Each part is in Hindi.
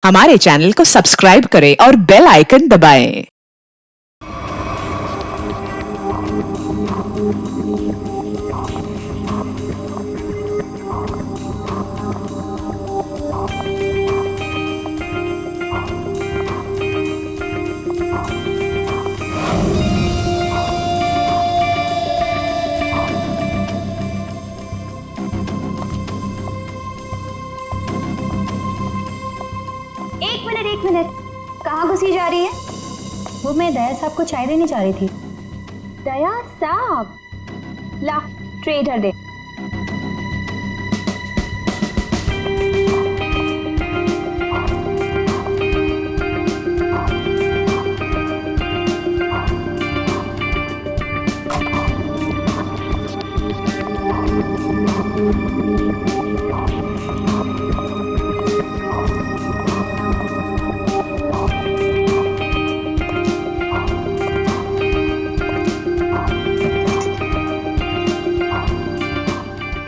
हमारे चैनल को सब्सक्राइब करें और बेल आइकन दबाएं। एक मिनट, कहाँ घुसी जा रही है? वो मैं दया साहब को चाय देने जा रही थी। दया साहब, ला ट्रे इधर दे।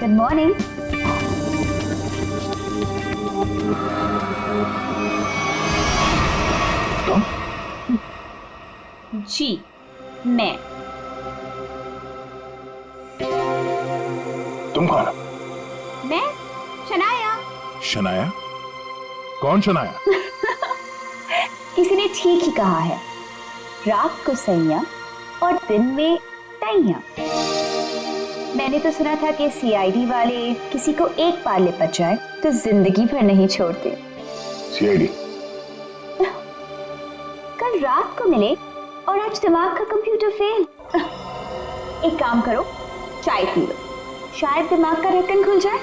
Good morning. जी मैं। तुम कौन हो? मैं शनाया। शनाया? कौन शनाया? किसी ने ठीक ही कहा है, रात को सैया और दिन में तैया। मैंने तो सुना था कि सीआईडी वाले किसी को एक बार लिपट जाए तो जिंदगी भर नहीं छोड़ते। सीआईडी? कल रात को मिले और आज दिमाग का कंप्यूटर फेल। एक काम करो, चाय पी लो, शायद दिमाग का ढक्कन खुल जाए।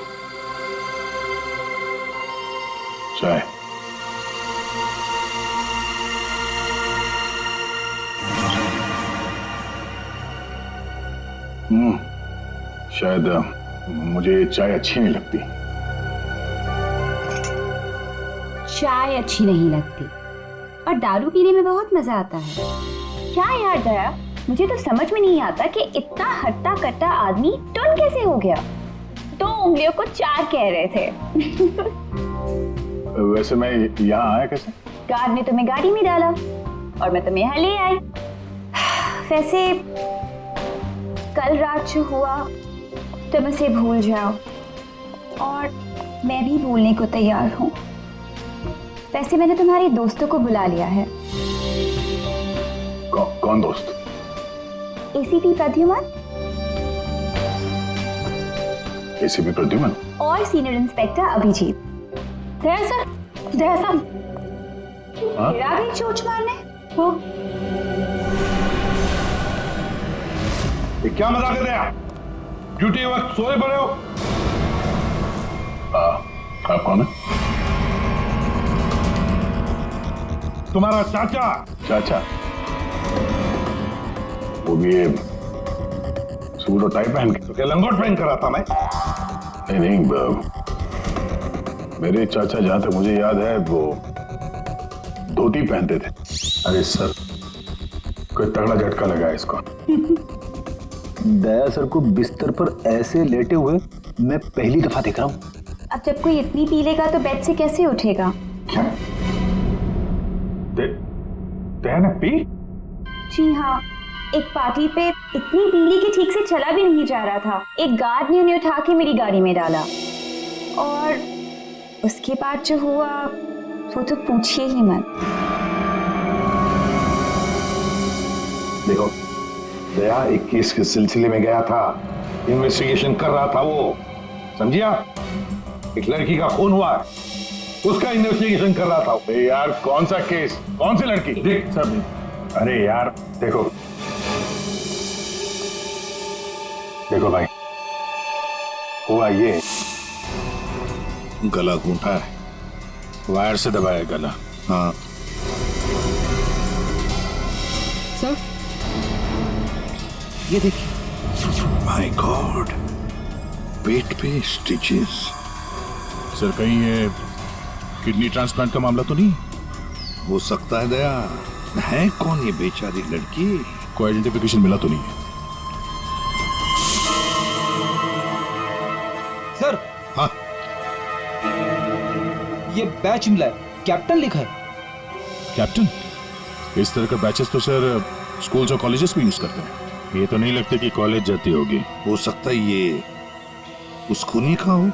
चाय? शायद मुझे चाय अच्छी नहीं लगती। चाय अच्छी नहीं लगती और दारू पीने में बहुत मजा आता है। क्या यार दया, मुझे तो समझ में नहीं आता कि इतना हट्टा कट्टा आदमी टुन कैसे हो गया। 2 उंगलियों को 4 कह रहे थे। वैसे मैं यहाँ आया कैसे? गार्ड ने तुम्हें गाड़ी में डाला और मैं तुम्हें यहाँ ले आई। वैसे कल रात जो हुआ तुम उसे भूल जाओ और मैं भी भूलने को तैयार हूँ। वैसे मैंने तुम्हारे दोस्तों को बुला लिया है। कौन दोस्त? एसीपी प्रद्युमन एसीपी प्रद्युमन और सीनियर इंस्पेक्टर अभिजीत। दया सर, दया साहब, मेरा भी चोट मारने हो। ये क्या मजाक कर रहे हैं आप? ड्यूटी वक्त सोए पड़े हो? आप कौन है? तुम्हारा चाचा। चाचा? वो भी ये सूट और टाई पहन के? तो क्या लंगोट पहन कर आता मैं? नहीं, मेरे चाचा जहां तक मुझे याद है वो धोती पहनते थे। अरे सर, कोई तगड़ा झटका लगा है इसको। दया सर को बिस्तर पर ऐसे लेटे हुए मैं पहली दफा देख रहा हूँ। अब जब कोई इतनी पी लेगा तो बेड से कैसे उठेगा? क्या? दया ने पी? जी हाँ, एक पार्टी पे इतनी पीली कि ठीक से चला भी नहीं जा रहा था। एक गार्ड ने उन्हें उठा के मेरी गाड़ी में डाला और उसके बाद जो हुआ वो तो पूछिए ही मत। देखो, दया एक केस के सिलसिले में गया था, इन्वेस्टिगेशन कर रहा था वो, समझिए आप? एक लड़की का खून हुआ है, उसका इन्वेस्टिगेशन कर रहा था। यार कौन सा केस? कौन सी लड़की? देख सर, अरे यार देखो भाई, हुआ ये, गला घूंटा है, वायर से दबाया गला। हाँ सर, ये देखिए। माय गॉड, पेट पे स्टिचेस। सर कहीं ये किडनी ट्रांसप्लांट का मामला तो नहीं? हो सकता है दया। है कौन ये बेचारी लड़की? कोई आइडेंटिफिकेशन मिला तो नहीं है? सर, हाँ, ये बैच मिला है, कैप्टन लिखा है। कैप्टन? इस तरह का बैचेस तो सर स्कूल्स और कॉलेजेस भी यूज करते हैं। ये तो नहीं लगता कि कॉलेज जाती होगी। हो सकता है ये उस खूनी का हो।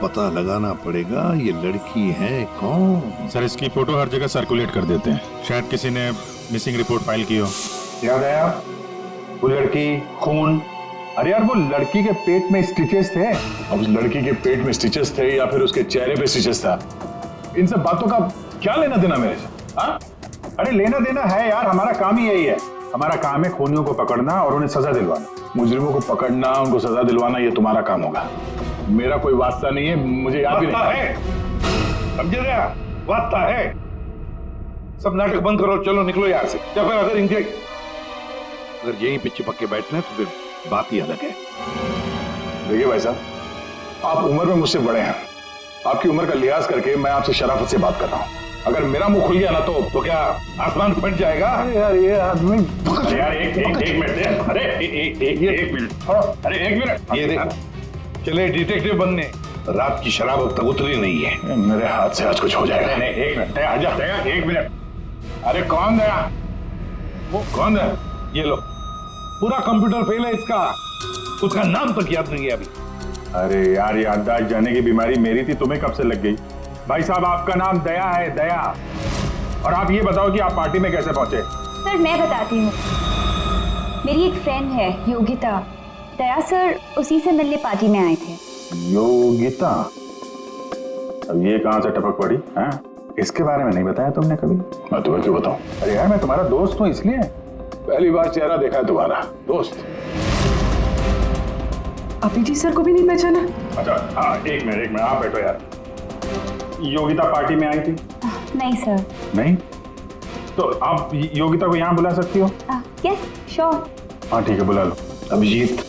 पता लगाना पड़ेगा ये लड़की है कौन। सर इसकी फोटो हर जगह सर्कुलेट कर देते हैं, शायद किसी ने मिसिंग रिपोर्ट फाइल की हो। याद आया वो लड़की, खून। अरे यार वो लड़की के पेट में स्टिचेस थे। अब उस लड़की के पेट में स्टिचेस थे या फिर उसके चेहरे पे स्टिचेस था, इन सब बातों का क्या लेना देना मेरे से? हाँ? अरे लेना देना है यार, हमारा काम ही यही है। हमारा काम है खूनियों को पकड़ना और उन्हें सजा दिलवाना। मुजरिमों को पकड़ना, उनको सजा दिलवाना, ये तुम्हारा काम होगा। मेरा कोई वास्ता नहीं है, मुझे याद भी नहीं है। समझे रहे? वास्ता है। सब नाटक बंद करो, चलो निकलो यहाँ से। या फिर अगर यहीं पे चिपक के बैठना तो फिर बात ही अलग है। देखिए भाई साहब, आप उम्र में मुझसे बड़े हैं। आपकी उम्र का लिहाज करके मैं आपसे शराफत से बात कर रहा हूँ। अगर मेरा मुंह खुल गया ना तो क्या आसमान फट जाएगा? अरे यार ये आदमी, यार एक मिनट। अरे एक मिनट। अरे एक मिनट। ये देखो, चले डिटेक्टिव बनने। रात की शराब अब तक उतरी नहीं है। मेरे हाथ से आज कुछ हो जाएगा। नहीं, एक मिनट, आजा। एक मिनट। अरे कौन दया? वो कौन है? ये लो, पूरा कंप्यूटर फेल है इसका। उसका नाम तक याद नहीं है अभी। अरे यार याददाश्त जाने की बीमारी मेरी थी, तुम्हें कब से लग गई? भाई साहब आपका नाम दया है, दया। और आप ये बताओ कि आप पार्टी में कैसे पहुंचे? सर मैं बताती हूँ। मेरी एक फ्रेंड है योगिता, दया सर उसी से मिलने पार्टी में आए थे। योगिता? अब ये कहां से टपक पड़ी? हैं? इसके बारे में नहीं बताया तुमने कभी? मैं तुम्हें क्यों बताऊं? अरे यार मैं तुम्हारा दोस्त हूँ इसलिए। पहली बार चेहरा देखा है तुम्हारा। दोस्त? अभिजीत सर को भी नहीं पहचाना? अच्छा हाँ, एक मिनट आप बैठो यार। योगिता पार्टी में आई थी? नहीं सर। नहीं? तो आप योगिता को यहाँ बुला सकती हो? Yes sure. हाँ ठीक है, बुला लो। अभिजीत,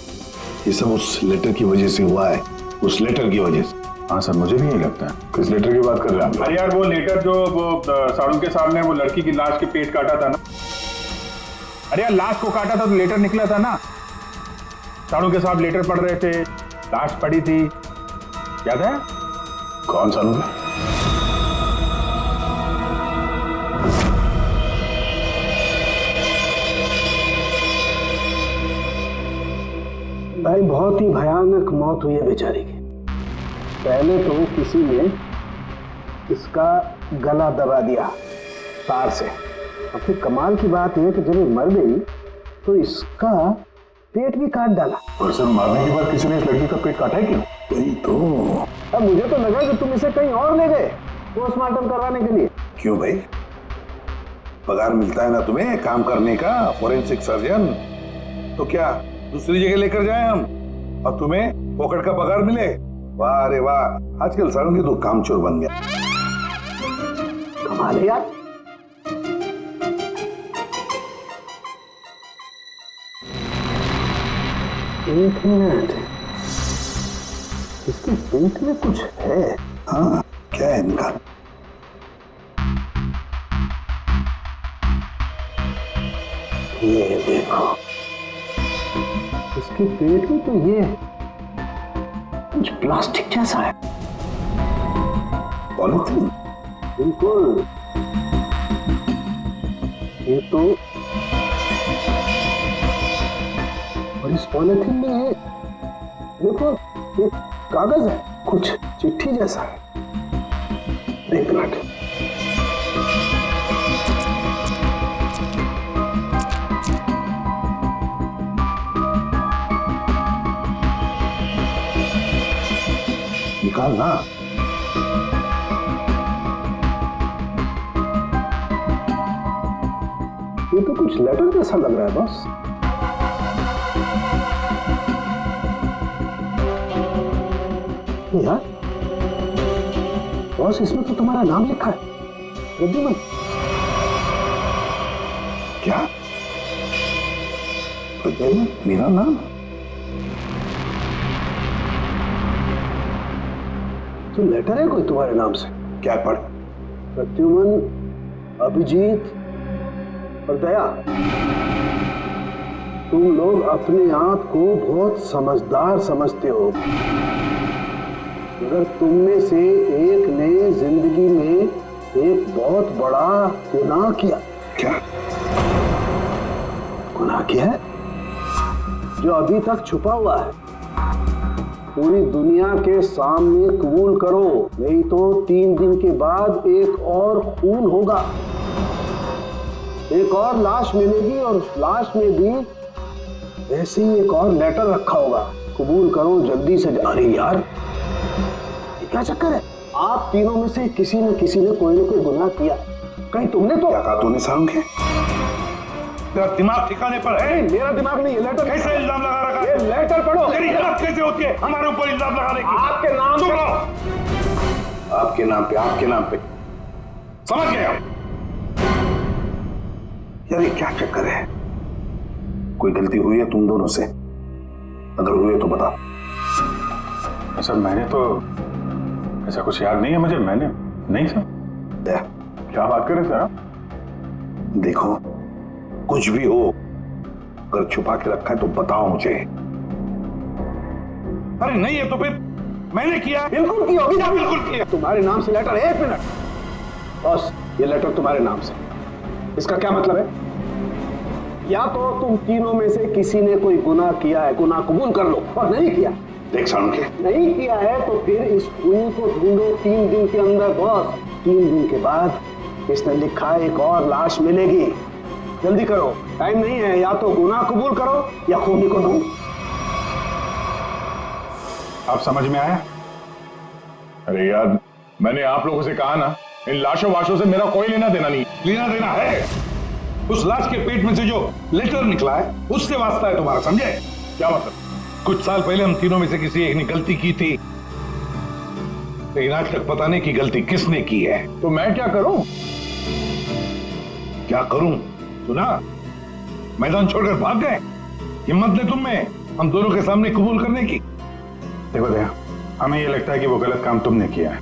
ये सब उस लेटर की वजह से हुआ है। उस लेटर की वजह से। हाँ सर, मुझे भी यही लगता है। किस लेटर की बात कर रहे हैं? अरे यार वो लेटर जो वो साड़ू के साहब ने वो लड़की की लाश के पेट काटा था ना। अरे यार लाश को काटा था तो लेटर निकला था ना। साड़ू के साहब लेटर पढ़ रहे थे, लाश पड़ी थी, याद है? कौन साड़ू के? भाई बहुत ही भयानक मौत हुई है बेचारी की। पहले तो किसी ने इसका गला दबा दिया तार से, और फिर कमाल की बात यह कि जब ये मर गई तो इसका पेट भी काट डाला। और सर मारने के बाद किसी ने इस लड़की का पेट काटा है क्यों? वही तो। अब मुझे तो लगा कि तुम इसे कहीं और ले गए पोस्टमार्टम करवाने के लिए। क्यों भाई? पगार मिलता है ना तुम्हें काम करने का, फोरेंसिक सर्जन। तो क्या दूसरी जगह लेकर जाए हम और तुम्हें पॉकेट का पगार मिले? वाह रे वाह, आजकल सारों की तो कामचोर बन गया। कमाल है यार। एक मिनट, इसके पेट में कुछ है। हाँ, क्या है इनका? ये देखो, इसके पेट में तो ये कुछ प्लास्टिक जैसा है। पॉलीथीन? बिल्कुल। ये तो, और इस पॉलीथीन में ये देखो एक कागज है, कुछ चिट्ठी जैसा है। एक मिनट, निकाल ना। ये तो कुछ लेटर जैसा लग रहा है बॉस। यार बॉस, इसमें तो तुम्हारा नाम लिखा है, प्रद्युमन। क्या? प्रद्युमन? मेरा नाम? तो लेटर है कोई तुम्हारे नाम से? क्या पढ़? प्रद्युमन, अभिजीत और दया, तुम लोग अपने आप को बहुत समझदार समझते हो, मगर तुम में से एक ने जिंदगी में बड़ा गुनाह किया। क्या? गुनाह किया है जो अभी तक छुपा हुआ है। पूरी दुनिया के सामने कबूल करो, नहीं तो 3 दिन के बाद एक और खून होगा, एक और लाश मिलेगी और उस लाश में भी ऐसे ही एक और लेटर रखा होगा। कबूल करो जल्दी से। अरे यार, ये क्या चक्कर है? आप तीनों में से किसी न किसी ने कोई ना कोई गुनाह किया। कहीं तुमने तो क्या कहा तूने सारुण के? तेरा दिमाग ठिकाने पर है? मेरा दिमाग नहीं, ये लेटर कैसे इल्जाम लगा रखा है? ये लेटर पढ़ो। तेरी हिम्मत कैसे होती है हमारे ऊपर इल्जाम लगाने की? आपके नाम चुप पे। रहो। आपके नाम पे समझ गया? यार ये क्या चक्कर है? कोई गलती हुई है तुम दोनों से? अगर हुई है तो बता। सर मैंने तो ऐसा कुछ याद नहीं है मुझे। मैंने नहीं सर। क्या बात कर रहे सर आप? देखो, कुछ भी हो, अगर छुपा के रखा है तो बताओ मुझे। अरे नहीं है तो फिर मैंने किया। बिल्कुल की होगी ना? बिल्कुल किया। तुम्हारे नाम से लेटर। 1 मिनट बस, ये लेटर तुम्हारे नाम से। इसका क्या मतलब है? या तो तुम तीनों में से किसी ने कोई गुनाह किया है, गुनाह कबूल कर लो, और नहीं किया। देख सारुण के, नहीं किया है तो फिर इस खूनी को ढूंढो 3 दिन के अंदर। बॉस, 3 दिन के बाद इसने लिखा है एक और लाश मिलेगी। जल्दी करो, टाइम नहीं है। या तो गुनाह कबूल करो या खूनी को ढूंढो। आप समझ में आया? अरे यार, मैंने आप लोगों से कहा ना, इन लाशों वाशों से मेरा कोई लेना देना नहीं। लेना देना है उस लाश के पेट में से जो लेटर निकला है, उससे वास्ता है तुम्हारा, समझे? क्या मतलब? कुछ साल पहले हम तीनों में से किसी एक ने गलती की थी, लेकिन आज तक पता नहीं कि गलती किसने की है। तो मैं क्या करूं? क्या करूं? सुना, मैदान छोड़कर भाग गए। हिम्मत ने तुम में हम दोनों के सामने कबूल करने की। देखो दया, हमें ये लगता है कि वो गलत काम तुमने किया है।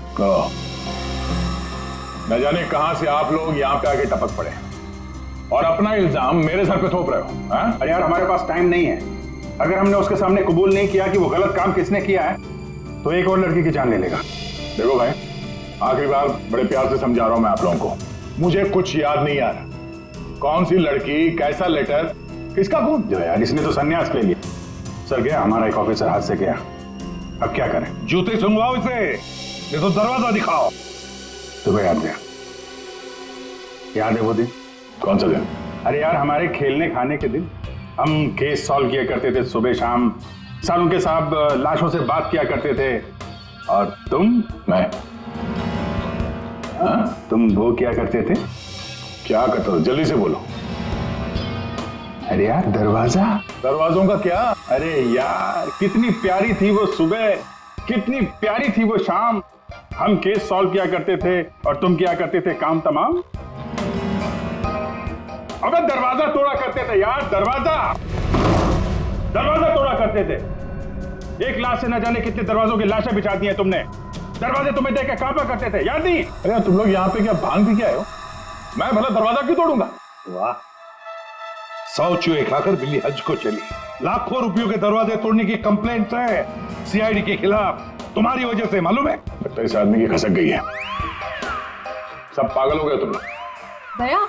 न जाने कहां से आप लोग यहां पे आके टपक पड़े और अपना इल्जाम मेरे सर पे थोप रहे हो। हाँ? अरे यार, हमारे पास टाइम नहीं है। अगर हमने उसके सामने कबूल नहीं किया कि वो गलत काम किसने किया है, तो एक और लड़की की जान ले लेगा। देखो भाई, आखिरी बार बड़े प्यार से समझा रहा हूं मैं आप लोगों को। मुझे कुछ याद नहीं आ रहा। कौन सी लड़की, कैसा लेटर, किसका खून? जो यार, इसने तो संन्यास ले लिया। सर गया, हमारा एक ऑफिसर हाथ से गया। अब क्या करें? जूते सुंघवाओ इसे, ये तो दरवाजा दिखाओ। तुम्हें याद गया? याद है वो दिन? कौन सा दिन? अरे यार, हमारे खेलने खाने के दिन हम केस सॉल्व किया करते थे सुबह शाम। सारुण के साहब लाशों से बात किया करते थे। और मैं? तुम वो किया करते थे। क्या करते हो? जल्दी से बोलो। अरे यार, दरवाजों का क्या? अरे यार, कितनी प्यारी थी वो सुबह, कितनी प्यारी थी वो शाम। हम केस सॉल्व किया करते थे और तुम किया करते थे काम तमाम। अबे दरवाजा तोड़ा करते थे यार, दरवाजा तोड़ा करते थे। एक लाश से न जाने कितने दरवाजों की लाशें बिछा दी हैं तुमने। दरवाजे तुम्हें देख के कांपा करते थे, याद नहीं? अरे तुम लोग यहाँ पे क्या भांग भी क्या हो? मैं भला दरवाजा क्यों तोड़ूंगा? वाह, 100 चूहे खाकर बिल्ली हज को चली। लाखों रुपयों के दरवाजे तोड़ने की कंप्लेंट है सीआईडी के खिलाफ, तुम्हारी वजह से, मालूम है? लगता है इस आदमी की खसक गई है। सब पागल हो गए तुम लोग। दया,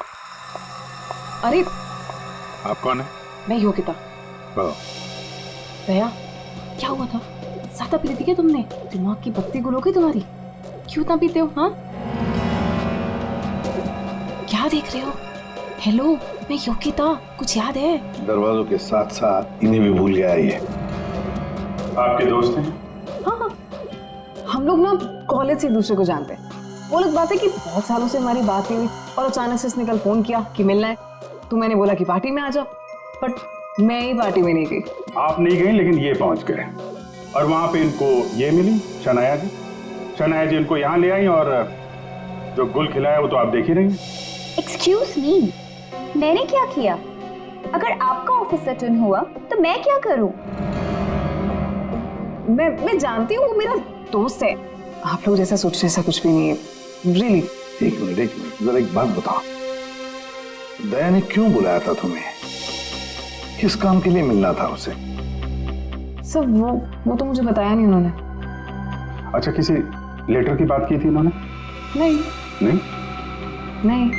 अरे आप कौन है? मैं योगिता। दया, क्या हुआ था? ज्यादा पी थी क्या तुमने? दिमाग की बत्ती गुल हो गई तुम्हारी? क्यों इतना पीते हो? हाँ, क्या देख रहे हो? हेलो, मैं योगिता, कुछ याद है? दरवाजों के साथ साथ इन्हें भी भूल गया ये। आपके दोस्त हैं? हाँ, हम लोग ना कॉलेज से एक दूसरे को जानते हैं। वो लोग बात है कि बहुत सालों से हमारी बात नहीं हुई और अचानक से इसने कल फोन किया कि मिलना है। तो मैंने बोला कि पार्टी में आ जाओ, बट मैं ही पार्टी में नहीं गई। आप नहीं गई, लेकिन ये पहुंच गए और वहां पे इनको ये मिली, शनाया जी इनको यहाँ ले आई और जो गुल खिलाया वो तो आप देख ही रही हैं। एक्सक्यूज मी, मैंने क्या किया? अगर आपका ऑफिसर टर्न हुआ तो मैं क्या करूं? मैं जानती हूँ, वो मेरा दोस्त है। आप लोग जैसा सोच रहे ऐसा कुछ भी नहीं है, रियली। एक मिनट, जरा एक बात बताओ, दया ने क्यों बुलाया था तुम्हें? किस काम के लिए मिलना था उसे? सर वो तो मुझे बताया नहीं उन्होंने। अच्छा, किसी लेटर की बात की थी उन्होंने? नहीं। नहीं? नहीं।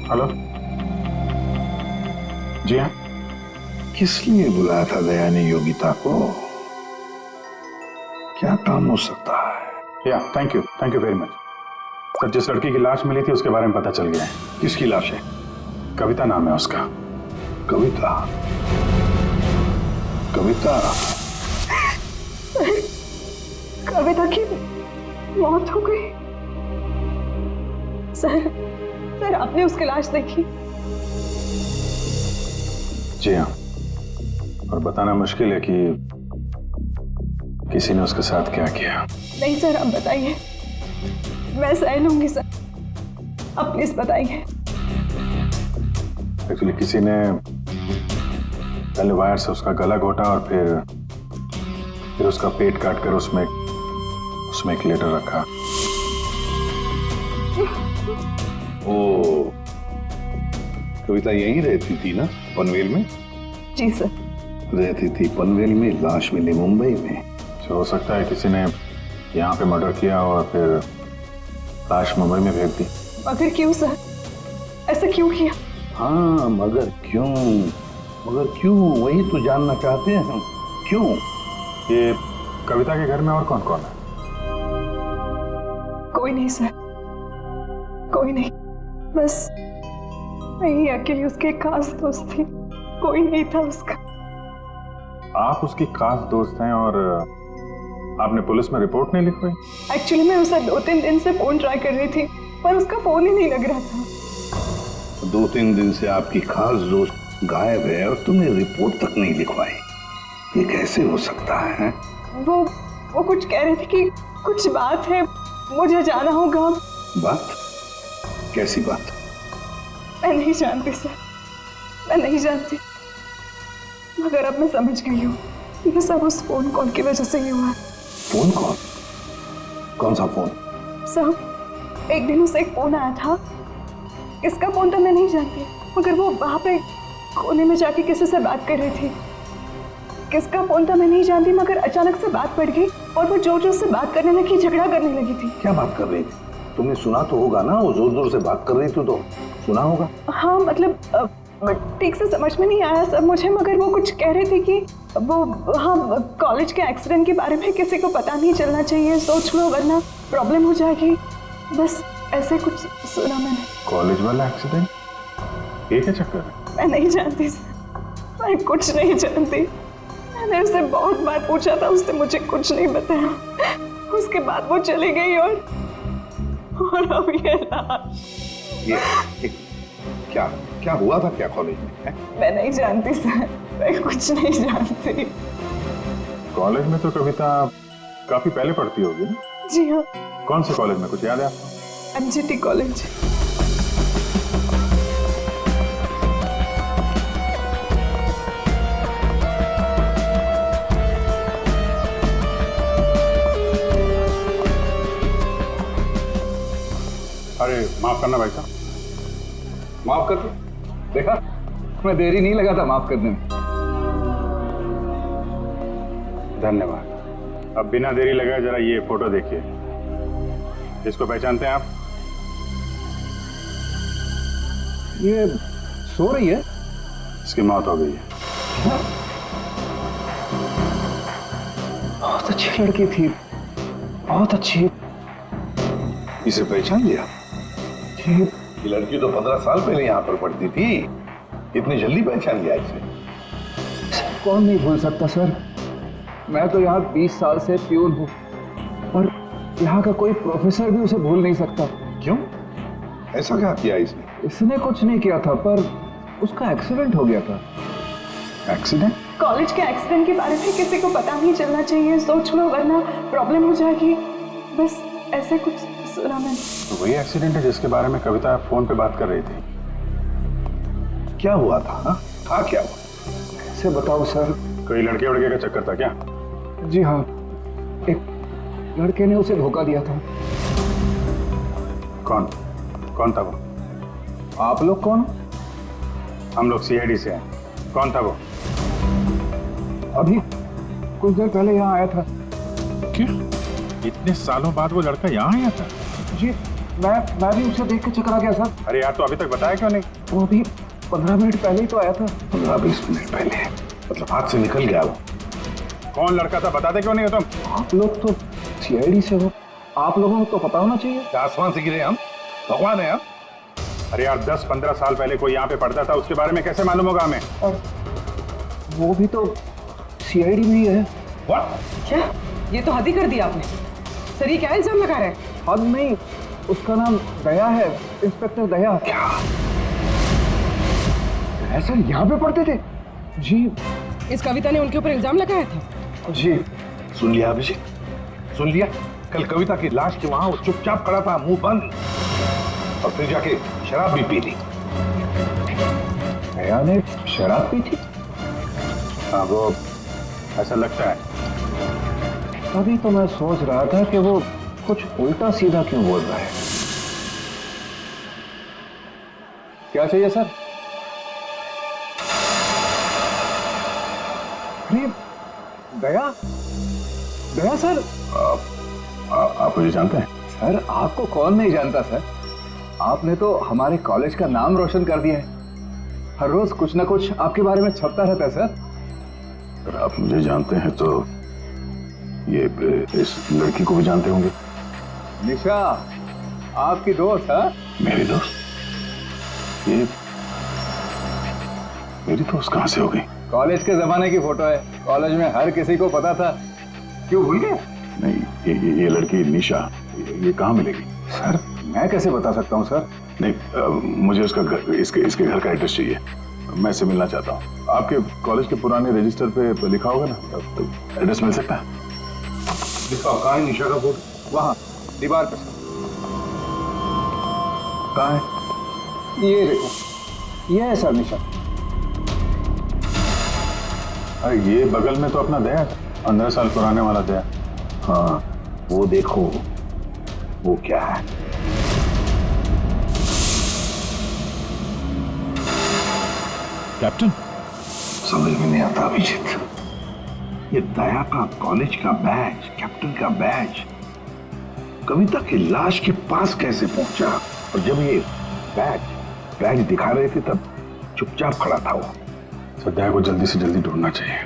हेलो, जी हाँ। किस लिए बुलाया था दया ने योगिता को? क्या काम हो सकता है? या thank you very much sir. जिस लड़की की लाश मिली थी उसके बारे में पता चल गया है। किसकी लाश है? कविता नाम है उसका। कविता? कविता? कविता की मौत हो गई। सर आपने उसकी लाश देखी? जी हाँ, और बताना मुश्किल है कि किसी ने उसके साथ क्या किया। नहीं सर, आप बताइए, मैं सह लूंगी सर, आप प्लीज बताइए। एक्चुअली किसी ने पहले वायर से उसका गला घोटा और फिर उसका पेट काट कर उसमें एक लेटर रखा। ओ, कविता यहीं रहती थी ना, पनवेल में? जी सर। रहती थी पनवेल में, लाश मिली मुंबई में। हो सकता है किसी ने यहाँ पे मर्डर किया और फिर लाश मुंबई में भेज दी। मगर क्यों सर, ऐसा क्यों किया? हाँ, मगर क्यों वही तो जानना चाहते हैं हम। क्यों? ये कविता के घर में और कौन कौन है? कोई नहीं सर, कोई नहीं, बस मैं ही अकेली उसके खास दोस्त थी, कोई नहीं था उसका। आप उसकी खास दोस्त हैं और आपने पुलिस में रिपोर्ट नहीं लिखवाई? एक्चुअली मैं उसे 2-3 दिन से फोन ट्राई कर रही थी पर उसका फोन ही नहीं लग रहा था। 2-3 दिन से आपकी खास दोस्त गायब है और तुमने रिपोर्ट तक नहीं लिखवाई, ये कैसे हो सकता है? वो कुछ कह रहे थे कि कुछ बात है, मुझे जाना होगा। बात? कैसी बात? मैं नहीं जानती सर, मैं नहीं जानती, मगर अब मैं समझ गई हूँ ये सब उस फोन कॉल की वजह से ही हुआ है। Phone call? कौन सा फोन? सर एक दिन उसे एक फोन आया था, किसका फोन था मैं नहीं जानती, मगर वो वहां पे कोने में जाके किसी से बात कर रही थी। किसका फोन था मैं नहीं जानती, मगर अचानक से बात बढ़ गई और वो जोर जोर से बात करने लगी, झगड़ा करने लगी थी। क्या बात कर रही थी? तुमने सुना तो होगा ना, वो जोर जोर से बात कर रही थी तो सुना होगा। हाँ मतलब ठीक से समझ में नहीं आया सर मुझे, मगर वो कुछ कह रही थी कि वो हाँ कॉलेज के एक्सीडेंट के बारे में किसी को पता नहीं चलना चाहिए, सोच लो वरना प्रॉब्लम हो जाएगी, बस ऐसे कुछ सुना मैंने। कॉलेज वाला एक्सीडेंट? ये क्या चक्कर है? मैं नहीं जानती सर, मैं कुछ नहीं जानती, मैंने उससे बहुत बार पूछा था, उसने मुझे कुछ नहीं बताया। उसके बाद वो चली गई और अब ये क्या हुआ था क्या कॉलेज में है? मैं नहीं जानती सर, मैं कुछ नहीं जानती। कॉलेज में तो कविता काफी पहले पढ़ती होगी ना? जी हाँ। कौन से कॉलेज में, कुछ याद है आपको? MGT college. अरे माफ करना भाई साहब। माफ कर दो, देखा मैं देरी नहीं लगा था माफ करने में। धन्यवाद। अब बिना देरी लगाए जरा ये फोटो देखिए, इसको पहचानते हैं आप? ये सो रही है? इसकी मौत हो गई है। बहुत अच्छी लड़की थी, बहुत अच्छी। इसे पहचान लिया? ये लड़की तो 15 साल पहले यहाँ पर पढ़ती थी, इतनी जल्दी पहचान लिया इसे? कौन नहीं भूल सकता सर, मैं तो यहाँ 20 साल से प्यून हूँ और यहाँ का कोई प्रोफेसर भी उसे भूल नहीं सकता। क्यों? ऐसा क्या किया इसने? इसने कुछ नहीं किया था, पर उसका एक्सीडेंट हो गया था। एक्सीडेंट? कॉलेज के एक्सीडेंट के बारे में किसी को पता नहीं चलना चाहिए, सोच लो वरना प्रॉब्लम हो जाएगी, बस ऐसे कुछ सुना मैंने। तो वही एक्सीडेंट है जिसके बारे में कविता फोन पे बात कर रही थी। क्या हुआ था? हाँ? था क्या हुआ? कैसे बताओ सर? कोई लड़के वड़के का चक्कर था क्या? जी हाँ, एक लड़के ने उसे धोखा दिया था। कौन था वो? आप लोग कौन? हम लोग CID से हैं। कौन था वो? अभी कुछ देर पहले यहाँ आया था। क्या? इतने सालों बाद वो लड़का यहाँ आया था? जी मैं भी उसे देख के चकरा गया सर। अरे यार, तो अभी तक बताया क्यों नहीं? वो अभी 15 मिनट पहले ही तो आया था। 15-20 मिनट पहले, मतलब हाथ से निकल गया वो। कौन लड़का था बताते क्यों नहीं हो तुम? आप लोग तो सीआईडी से हो, आप लोगों को तो पता होना चाहिए। क्या आसमान से गिरे हम? भगवान है हम? अरे यार, 10-15 साल पहले कोई यहाँ पे पढ़ता था, उसके बारे में कैसे मालूम होगा हमें? और वो भी तो सीआईडी में ही है। What? क्या? ये तो हद ही कर दिया आपने। सर ये क्या इल्जाम लगा रहे हैं? हद नहीं, उसका नाम दया है, इंस्पेक्टर दया। क्या? दया सर यहाँ पे पढ़ते थे? जी इस कविता ने उनके ऊपर इल्जाम लगाया था। जी। सुन लिया अभिषेक, सुन लिया? कल कविता की लाश के वहां वो चुपचाप खड़ा था, मुंह बंद, और फिर जाके शराब भी पी ली। दया ने शराब पी थी? हाँ, वो ऐसा लगता है। तभी तो मैं सोच रहा था कि वो कुछ उल्टा सीधा क्यों बोल रहा है। क्या चाहिए सर? अरे दया, दया सर। आप मुझे जानते हैं? सर आपको कौन नहीं जानता सर, आपने तो हमारे कॉलेज का नाम रोशन कर दिया है। हर रोज कुछ ना कुछ आपके बारे में छपता रहता है सर। अगर आप मुझे जानते हैं तो ये इस लड़की को भी जानते होंगे। निशा आपकी दोस्त है? मेरी दोस्त? ये मेरी दोस्त कहाँ से हो गई? कॉलेज के जमाने की फोटो है, कॉलेज में हर किसी को पता था। क्यों भूल गए? नहीं, ये लड़की निशा, ये कहाँ मिलेगी? सर मैं कैसे बता सकता हूँ सर? नहीं, मुझे उसका घर, इसके घर का एड्रेस चाहिए। मैं इससे मिलना चाहता हूँ। आपके कॉलेज के पुराने रजिस्टर पे लिखा होगा ना, तो एड्रेस मिल सकता है? दिखाओ, कहाँ है निशा का फोटो? वहाँ दीवार पे। कहाँ है? ये देखो, ये है सर निशा। अरे ये बगल में तो अपना दया था, 15 साल पुराने वाला दया। हाँ, वो देखो, वो क्या है? कैप्टन? समझ में नहीं आता अभिजीत, ये दया का कॉलेज का बैज, कैप्टन का बैज कविता की लाश के पास कैसे पहुंचा? और जब ये बैज दिखा रहे थे तब चुपचाप खड़ा था वो। सर दया को जल्दी से जल्दी ढूंढना चाहिए।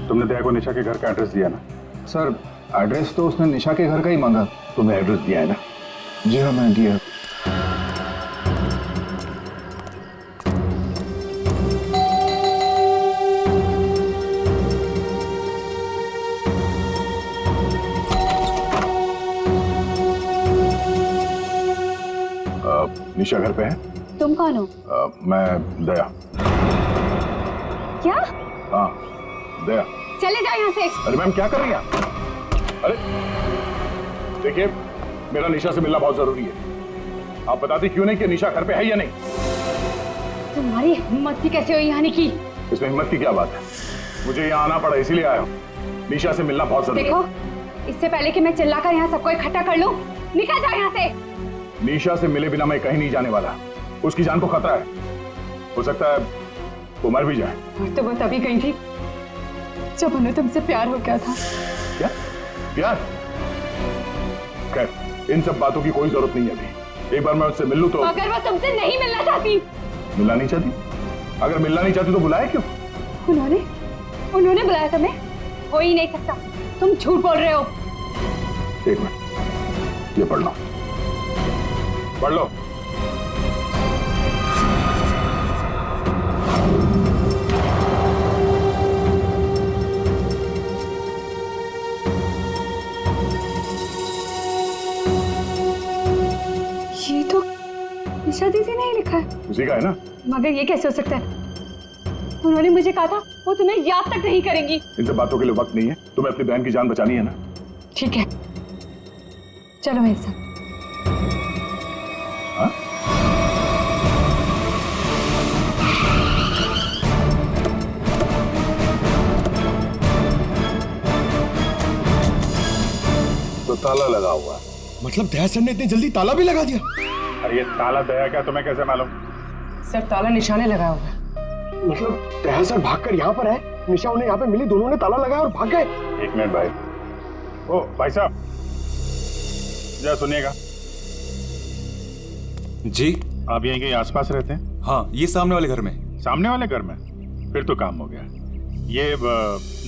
तुमने दया को निशा के घर का एड्रेस दिया ना? सर एड्रेस तो उसने निशा के घर का ही मांगा। तुम्हें एड्रेस दिया है ना? जी हाँ मैंने दिया। निशा घर पे है? तुम कौन हो? मैं दया। क्या? हाँ, दया। चले जाओ यहाँ से। अरे मैम, क्या कर रही हैं आप? अरे देखिए, मेरा निशा से मिलना बहुत जरूरी है। आप बताती क्यों नहीं कि निशा घर पे है या नहीं? तुम्हारी हिम्मत ही कैसे हुई आने की? इसमें हिम्मत की क्या बात है? मुझे यहाँ आना पड़ा इसीलिए आया हूँ। निशा से मिलना बहुत जरूरी है। देखो, इससे पहले कि मैं चिल्लाकर यहाँ सबको इकट्ठा कर लूं, निकल जाओ यहाँ से। निशा से मिले बिना मैं कहीं नहीं जाने वाला। उसकी जान को खतरा है, हो सकता है वो मर भी जाए। और तो वो तभी गई थी जब उन्हें तुमसे प्यार हो गया था। क्या प्यार? खैर, इन सब बातों की कोई जरूरत नहीं है अभी। एक बार मैं उससे मिल लूं तो। अगर वो तुमसे नहीं मिलना चाहती? मिलना नहीं चाहती? अगर मिलना नहीं चाहती तो बुलाया क्यों? उन्होंने बुलाया तुम्हें? हो ही नहीं सकता, तुम झूठ बोल रहे हो। एक मिनट, ये पढ़ लो, पढ़ लो। ये तो निशा दीदी ने ही लिखा है। उसी का है ना? मगर ये कैसे हो सकता है? उन्होंने मुझे कहा था वो तुम्हें याद तक नहीं करेंगी। इन सब बातों के लिए वक्त नहीं है। तुम्हें अपनी बहन की जान बचानी है ना? ठीक है, चलो मेरे साथ। हाँ? तो ताला लगा हुआ है। मतलब दया सर ने इतनी जल्दी ताला भी लगा दिया? अरे ये ताला दया क्या, तुम्हें कैसे मालूम? सर ताला निशाने लगाया हुआ है। मतलब दया सर भागकर यहाँ पर है, निशा उन्हें यहाँ पे मिली, दोनों ने ताला लगाया और भाग गए। एक मिनट भाई, ओ भाई साहब, जरा सुनिएगा। जी आप यहीं कहीं आसपास रहते हैं? हाँ, ये सामने वाले घर में। सामने वाले घर में? फिर तो काम हो गया। ये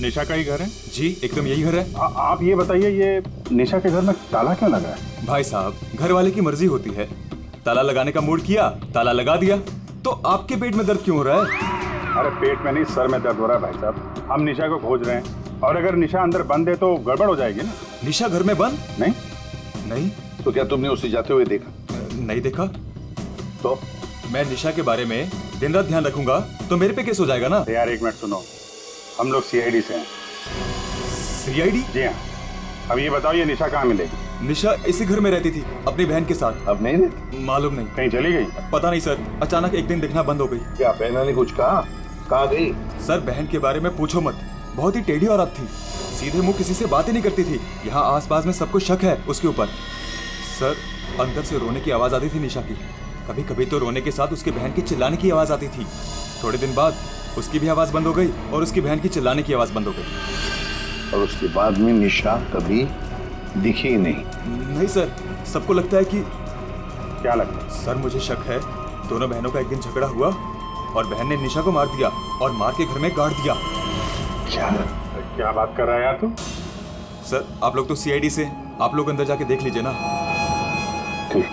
निशा का ही घर है? जी एकदम यही घर है। आप ये बताइए, ये निशा के घर में ताला क्यों लगा है? भाई साहब, घर वाले की मर्जी होती है, ताला लगाने का मूड किया, ताला लगा दिया। तो आपके पेट में दर्द क्यों हो रहा है? अरे पेट में नहीं, सर में दर्द हो रहा है भाई साहब। हम निशा को खोज रहे हैं, और अगर निशा अंदर बंद है तो गड़बड़ हो जाएगी ना। निशा घर में बंद? नहीं नहीं। तो क्या तुमने उसे जाते हुए देखा? नहीं देखा। तो मैं निशा के बारे में दिन रात ध्यान रखूंगा तो मेरे पे केस हो जाएगा ना। यार एक मिनट सुनो, हम लोग सीआईडी से हैं। सीआईडी? जी हाँ। अब ये बताओ, ये निशा कहाँ मिलेगी? निशा इसी घर में रहती थी अपनी बहन के साथ। अब नहीं रहती? मालूम नहीं। कहीं चली गई? पता नहीं सर, अचानक एक दिन दिखना बंद हो गई। क्या बहना ने कुछ कहा? कहाँ गई? सर बहन के बारे में पूछो मत, बहुत ही टेढ़ी औरत थी, सीधे मुंह किसी से बात ही नहीं करती थी। यहाँ आसपास में सबको शक है उसके ऊपर। सर अंदर से रोने की आवाज आती थी निशा की, कभी कभी तो रोने के साथ उसकी बहन की चिल्लाने की आवाज आती थी। थोड़े दिन बाद उसकी भी आवाज बंद हो गई और उसकी बहन की चिल्लाने की आवाज बंद हो गई। और उसके बाद में निशा कभी दिखी ही नहीं? नहीं सर, सबको लगता है कि। क्या लगता है? सर मुझे शक है दोनों बहनों का एक दिन झगड़ा हुआ और बहन ने निशा को मार दिया और मार के घर में गाड़ दिया। क्या बात कर रहा है यार तू? सर आप लोग तो सीआईडी से, आप लोग अंदर जाके देख लीजिए ना। ठीक।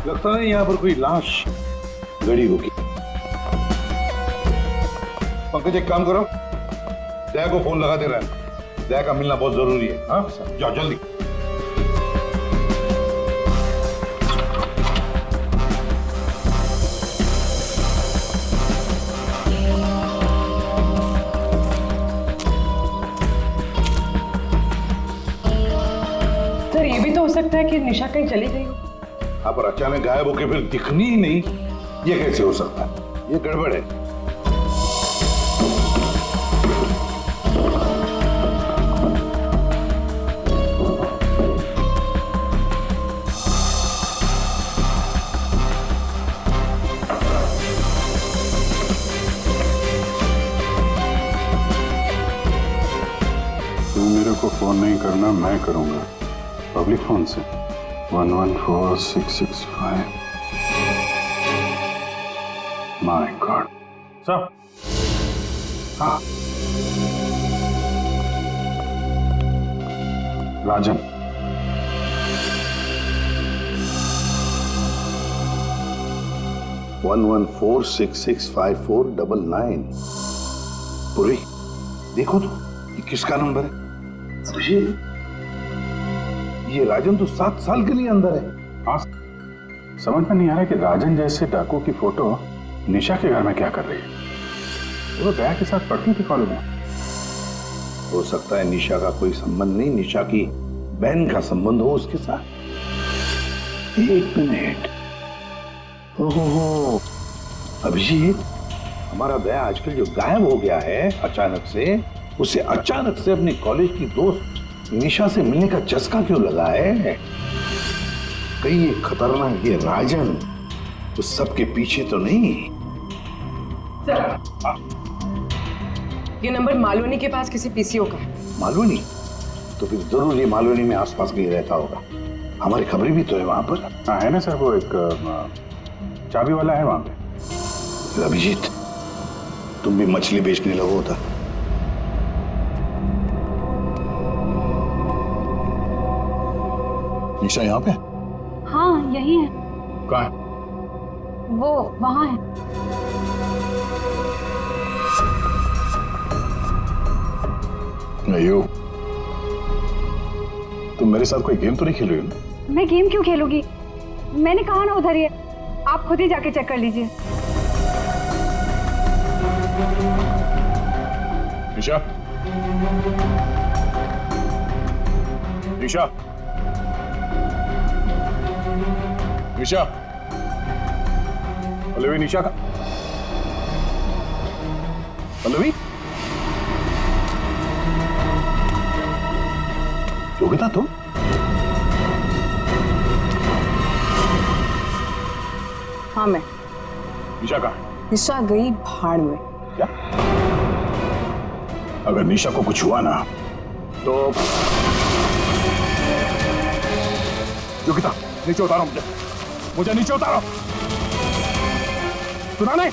लगता है यहाँ पर कोई लाश गड़ी होगी। पंकज एक काम करो, दया को फोन लगा दे रहा है, दया का मिलना बहुत जरूरी है। हाँ जाओ जल्दी। सर ये भी तो हो सकता है कि निशा कहीं चली गई हो। हाँ पर अचानक गायब होके फिर दिखनी ही नहीं, ये कैसे हो सकता है? ये गड़बड़ है। तू मेरे को फोन नहीं करना, मैं करूंगा पब्लिक फोन से। 114665। My God. सर हाँ, राजन। वन 114665499। पूरी देखो तो ये किसका नंबर है? ये राजन तो 7 साल के लिए अंदर है। हाँ, समझ में नहीं आ रहा कि राजन जैसे डाकू की फोटो निशा के घर में क्या कर रही है। वो दया के साथ पढ़ती थी कॉलेज में। हो सकता है निशा का कोई संबंध नहीं, निशा की बहन का संबंध हो उसके साथ। एक मिनट। ओहो अभिजीत, हमारा दया आजकल जो गायब हो गया है अचानक से, उसे अचानक से अपने कॉलेज की दोस्त निशा से मिलने का चस्का क्यों लगा है? कहीं ये खतरनाक ये राजन तो सबके पीछे तो नहीं? ये नंबर मालवनी के पास किसी पीसीओ का है। मालवनी? तो फिर जरूर ये मालवनी में आसपास कहीं रहता होगा। हमारी खबरें भी तो है वहां पर। हाँ है ना सर, वो एक चाबी वाला है वहां पे। अभिजीत तुम भी मछली बेचने लगो होता। निशा यहाँ पे? हाँ यही है। कहाँ है? वो वहाँ है। अयो, तुम मेरे साथ कोई गेम तो नहीं खेल रही हो ना? मैं गेम क्यों खेलूंगी? मैंने कहा ना उधर ही है, आप खुद ही जाके चेक कर लीजिए। निशा, निशा, निशा, बोले निशा का पल्लवी, योगिता तुम? हाँ मैं। निशा कहाँ? निशा गई भाड़ में। क्या? अगर निशा को कुछ हुआ ना तो योगिता नीचे उतारो मुझे नीचे उतारो। सुना नहीं?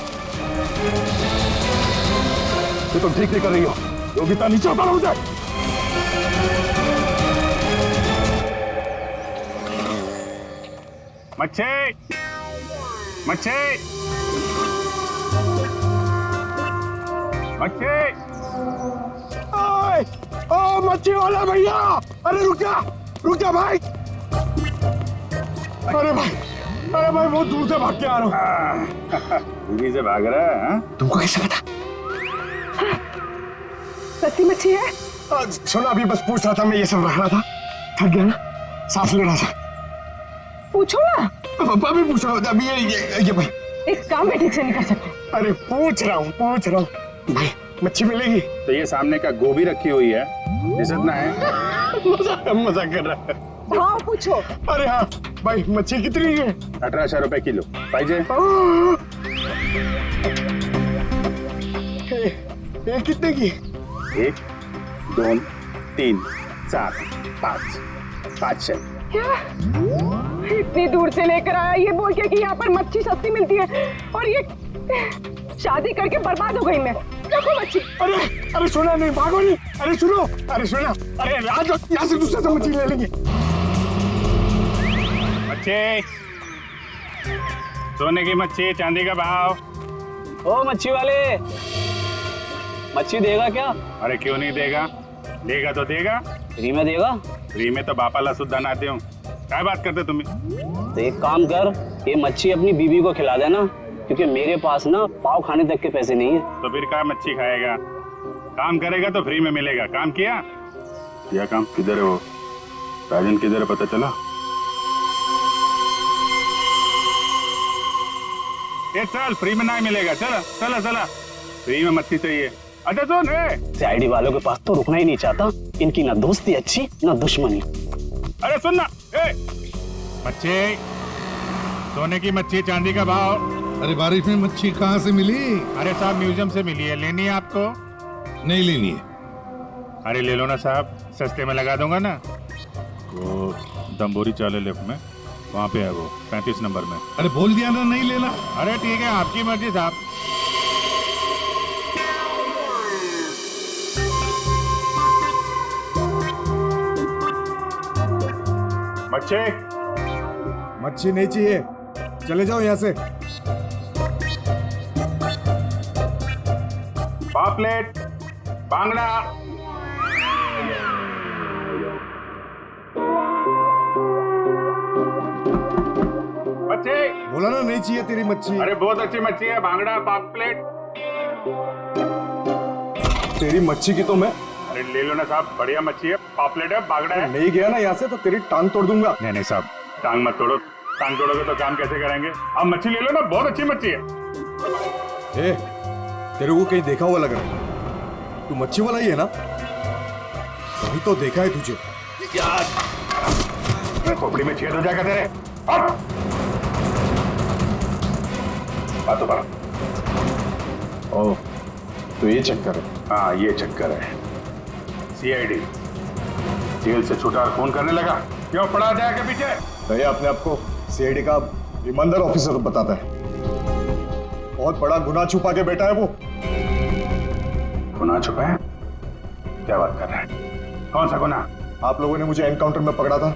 ये तुम ठीक नहीं कर रही हो। योगिता नीचे उतारो मुझे। मच्छी मच्छी मच्छी, ओ मच्छी वाला भैया, अरे रुक जा भाई। अरे भाई बहुत दूर से भाग के आ रहा हूँ। दूरी से भाग रहा है? हाँ? तुमको कैसे पता? सच्ची मच्छी है? सुना, अभी बस पूछ रहा था, मैं ये सब रख रहा था, थक गया ना, सांस ले रहा था। पूछो ना। अभी पूछ रहा हूँ, अभी ये भाई एक काम में ठीक से नहीं कर सकते। अरे पूछ रहा हूँ भाई, मच्छी मिलेगी? तो ये सामने का गोभी रखी हुई है, इज्जत ना है? मजाक कर रहा है। हाँ पूछो। अरे हाँ भाई, मच्छी कितनी है? 1800 रुपए किलो पाहिजे। ये कितने की? 1 2 3 4 5 500। क्या? इतनी दूर से लेकर आया ये बोल के कि यहाँ पर मच्छी सस्ती मिलती है, और ये शादी करके बर्बाद हो गई मैं। देखो मच्छी। अरे सुना नहीं, भागो नहीं। अरे सुनो, अरे सुना, अरे आज यहाँ से दूसरे से मच्छी ले लेंगे। मच्छी, सोने की मच्छी, चांदी का भाव। ओ मच्छी वाले, मच्छी देगा क्या? अरे क्यों नहीं देगा, देगा तो देगा। फ्री में देगा? फ्री में तो बापाला सुद्धा ना दे। क्या बात करते तुम्हें? तो एक काम कर, ये मच्छी अपनी बीवी को खिला देना, क्योंकि मेरे पास ना पाव खाने तक के पैसे नहीं है। तो फिर क्या मच्छी खाएगा? काम करेगा तो फ्री में मिलेगा। काम किया काम? किधर है वो राजन, किधर है पता चला? ये चल, फ्री में नहीं मिलेगा। चला फ्री में मच्छी चाहिए। अच्छा सुन, सीआईडी वालों के पास तो रुकना ही नहीं चाहता, इनकी ना दोस्ती अच्छी ना दुश्मनी। अरे सुन ना, मच्छी, सोने की मच्छी, चांदी का भाव। अरे बारिश में मच्छी कहाँ से मिली? अरे साहब म्यूजियम से मिली है, लेनी है आपको? नहीं लेनी है। अरे ले लो ना साहब, सस्ते में लगा दूंगा ना। वो दम्बोरी चाले लेफ्ट में, वहाँ पे है वो 35 नंबर में। अरे बोल दिया ना नहीं लेना। अरे ठीक है, आपकी मर्जी साहब। मच्छी नहीं चाहिए, चले जाओ यहाँ से। पापलेट, बांगड़ा। मच्छी बोला ना नहीं चाहिए तेरी मच्छी। अरे बहुत अच्छी मच्छी है, बांगड़ा, पापलेट। तेरी मच्छी की तो मैं अरे ले लो ना साहब, बढ़िया मच्छी है, पापलेट है, बांगड़ा है। नहीं गया ना यहाँ से तो तेरी टांग तोड़ दूंगा। नहीं साहब, टांग मत तोड़ो। टांग तोड़ोगे तो काम कैसे करेंगे? आप मच्छी ले लो ना, बहुत अच्छी मच्छी है। ए, तेरे को कहीं देखा हुआ लग रहा है। तू मच्छी वाला ही है ना? कहीं तो देखा है तुझे। खोपड़ी में छेद हो जाएगा तेरे। बातों पर। ओह, तो ये चक्कर है। हाँ ये चक्कर है। सीआईडी जेल से छूटा और फोन करने लगा। क्यों पड़ा जाएगा पीछे? भैया अपने आप को सीआईडी का ईमानदार ऑफिसर बताता है। बहुत बड़ा गुनाह छुपा के बैठा है वो। गुनाह छुपा है? क्या बात कर रहा है? कौन सा गुनाह? आप लोगों ने मुझे एनकाउंटर में पकड़ा था।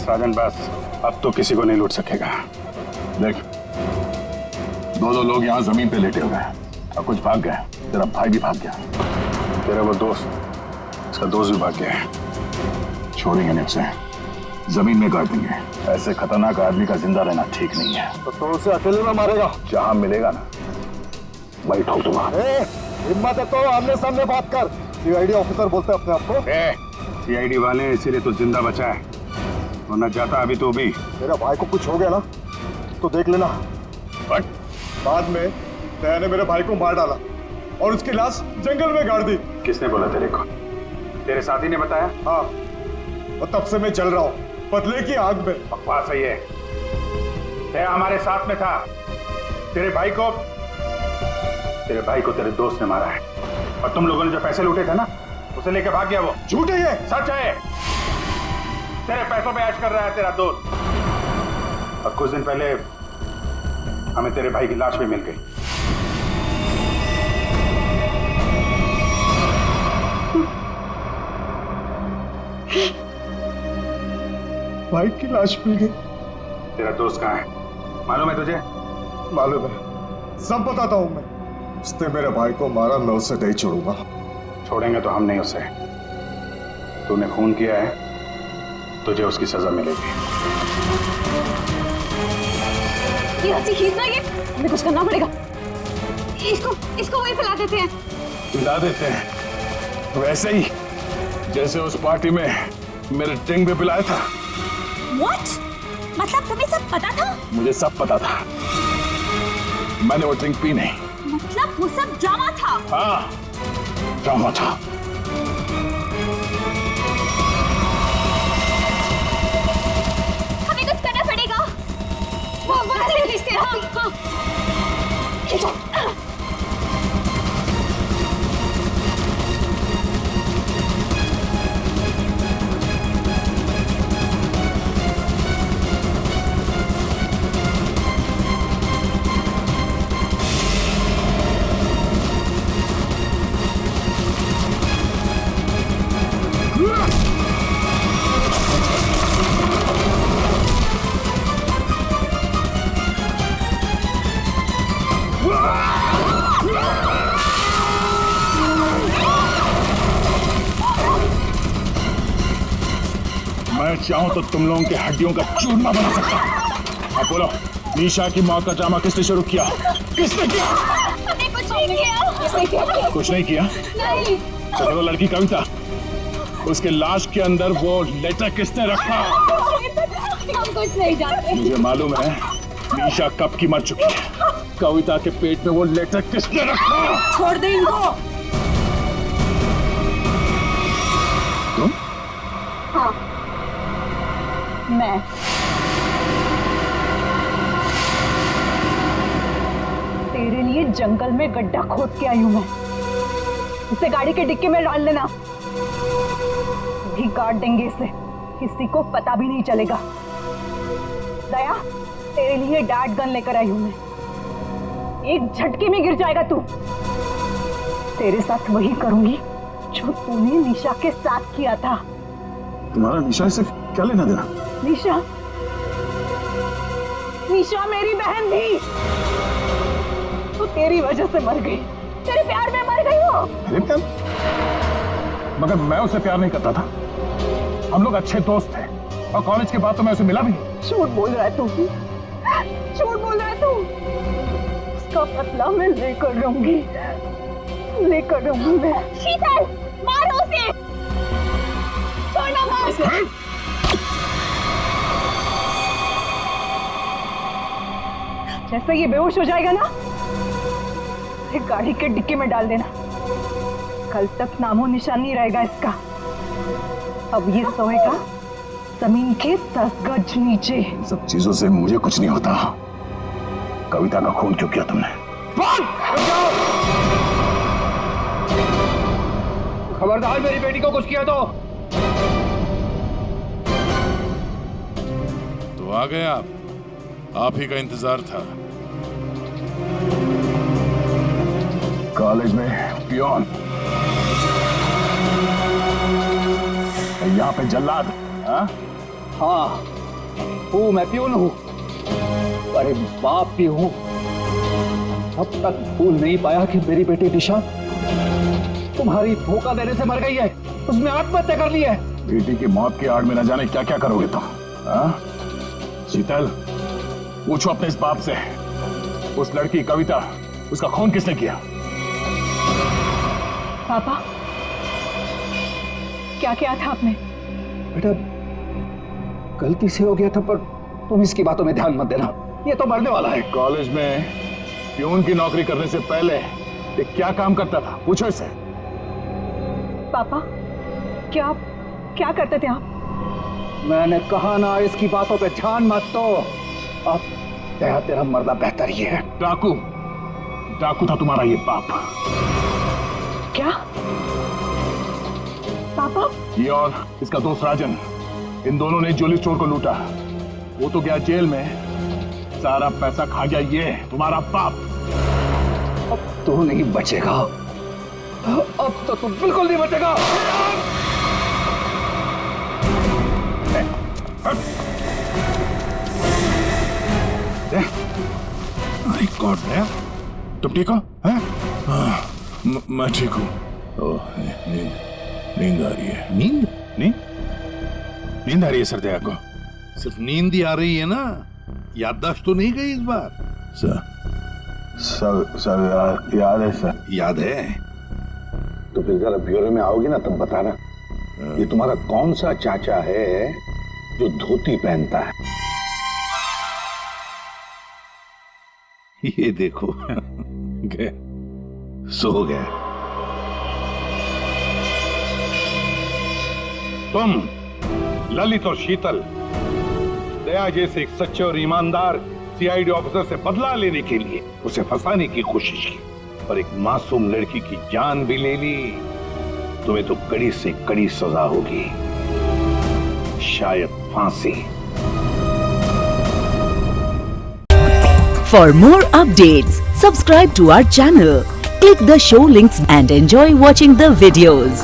बस राजन बस, अब तो किसी को नहीं लूट सकेगा। देख, दो लोग यहाँ जमीन पे लेटे हुए हैं और कुछ भाग गए। तेरा भाई भी भाग गया। तेरा वो दोस्त, इसका दोस्त भी भाग गया है। छोड़ेंगे नहीं उसे, जमीन में गाड़ देंगे। ऐसे खतरनाक आदमी का जिंदा रहना ठीक नहीं है। तो उसे अकेले में मारेगा? जहां मिलेगा ना वही ठोक दूंगा। हिम्मत है तो आमने सामने बात कर। सीआईडी ऑफिसर बोलते हैं अपने आप को। सीआईडी वाले इसीलिए तो जिंदा बचा है, वरना जाता अभी तो भी। मेरा भाई को कुछ हो गया ना तो देख लेना। बट बाद में दया ने मेरे भाई को मार डाला और उसकी लाश जंगल में गाड़ दी। किसने बोला तेरे को? तेरे साथी ने बताया? हाँ, और तब से मैं चल रहा हूँ बदले की आग में। बकवास है ये। दया हमारे साथ में था। तेरे भाई को तेरे दोस्त ने मारा है, और तुम लोगों ने जो पैसे लूटे थे ना, उसे लेके भाग गया वो। झूठ है ये। सच है। तेरे पैसों पे ऐश कर रहा है तेरा दोस्त। और कुछ दिन पहले हमें तेरे भाई की लाश भी मिल गई। भाई की लाश मिल गई। तेरा दोस्त कहाँ है, मालूम है तुझे? मालूम है, सब बताता हूं मैं। उसने मेरे भाई को मारा, मैं उसे नहीं छोड़ूंगा। छोड़ेंगे तो हम नहीं उसे। तूने खून किया है, तुझे उसकी सजा मिलेगी। ये रस्सी खींचना, ये हमें कुछ करना पड़ेगा। इसको वही फैला देते हैं। मिला देते हैं वैसे ही जैसे उस पार्टी में मेरे टिंग पे पिलाया था। What? मतलब तुम्हें सब पता था? मुझे सब पता था, मैंने वो ड्रिंक पी नहीं। मतलब वो सब ड्रामा था? हाँ, ड्रामा था। हमें कुछ करना पड़ेगा। वो बस खींचते हैं। हाँ। खींचो। मैं चाहूं तो तुम लोगों के हड्डियों का चूरमा बना सकता हूं। अब बोलो, निशा की मौत का ड्रामा किसने शुरू किया? किसने किया? हमने कुछ नहीं किया। किसने किया? कुछ नहीं किया? नहीं। चलो, वो लड़की कविता, उसके लाश के अंदर वो लेटर किसने रखा? हम कुछ नहीं जानते। मुझे मालूम है निशा कब की मर चुकी है। कविता के पेट में वो लेटर किसने रखा? छोड़ दे इनको। तुम? हाँ, मैं। तेरे लिए जंगल में गड्ढा खोद के आई हूं मैं। इसे गाड़ी के डिक्की में डाल देना, भी काट देंगे इसे, किसी को पता भी नहीं चलेगा। दया, तेरे लिए डैड गन लेकर आई हूं मैं। एक झटके में गिर जाएगा तू। तेरे साथ वही करूंगी जो तूने निशा के साथ किया था। तुम्हारा निशा से क्या लेना देना? निशा, निशा मेरी बहन थी, तो तेरी वजह से मर गई। तेरे प्यार में मर गई वो। अरे प्यार? मगर मैं उसे प्यार नहीं करता था। हम लोग अच्छे दोस्त थे, और कॉलेज के बाद तो मैं उसे मिला भी नहीं। झूठ बोल रहा है तू, झूठ बोल रहा है तू। उसका बदला मैं लेकर रहूंगी, लेकर रहूंगी मैं। शीतल, मारो उसे। छोड़ना मार उसे। जैसे ये बेहोश हो जाएगा ना, फिर गाड़ी के डिक्की में डाल देना। कल तक नामो निशान नहीं रहेगा इसका। अब ये सोएगा जमीन के 10 गज नीचे। सब चीजों से मुझे कुछ नहीं होता। कविता का खून क्यों किया तुमने? खबरदार, मेरी बेटी को कुछ किया तो आ गए आप ही का इंतजार था। कॉलेज में पियोन, यहाँ पे जल्लाद, हाँ? हाँ हूँ, मैं प्यून हूँ, अरे बाप भी हूँ। अब तक भूल नहीं पाया कि मेरी बेटी दिशा तुम्हारी धोखा देने से मर गई है, उसने आत्महत्या कर ली है। बेटी की मौत की आड़ में न जाने क्या क्या करोगे तुम, हाँ? शीतल, पूछो अपने इस बाप से, उस लड़की कविता, उसका खून किसने किया? पापा, क्या किया था आपने? बेटा गलती से हो गया था, पर तुम इसकी बातों में ध्यान मत देना, ये तो मरने वाला है। कॉलेज में प्यून की नौकरी करने से पहले ये क्या काम करता था, पूछो इससे। पापा, क्या करते थे आप? मैंने कहा ना, इसकी बातों पे ध्यान मत दो। अब तेरा मरना बेहतर ही है। डाकू था तुम्हारा ये बाप। क्या पापा? ये और इसका दोस्त राजन, इन दोनों ने ज्वेलरी स्टोर को लूटा। वो तो गया जेल में, सारा पैसा खा गया ये तुम्हारा बाप। अब तू नहीं बचेगा, अब तो तू बिल्कुल नहीं बचेगा। माय गॉड, तुम ठीक हो? मैं ठीक हूँ। नींद आ रही है। नींद आ रही है सर दया को? सिर्फ नींद ही आ रही है ना, याददाश्त तो नहीं गई इस बार? सर याद है सर। याद है तो फिर जरा ब्यूरो में आओगे ना तब बताना, ये तुम्हारा कौन सा चाचा है जो धोती पहनता है? ये देखो गए, सो गए। तुम ललित और शीतल दया जैसे एक सच्चे और ईमानदार सीआईडी ऑफिसर से बदला लेने के लिए उसे फंसाने की कोशिश की और एक मासूम लड़की की जान भी ले ली। तुम्हें तो कड़ी से कड़ी सजा होगी, शायद फांसी। For more updates, subscribe to our channel, click the show links and enjoy watching the videos.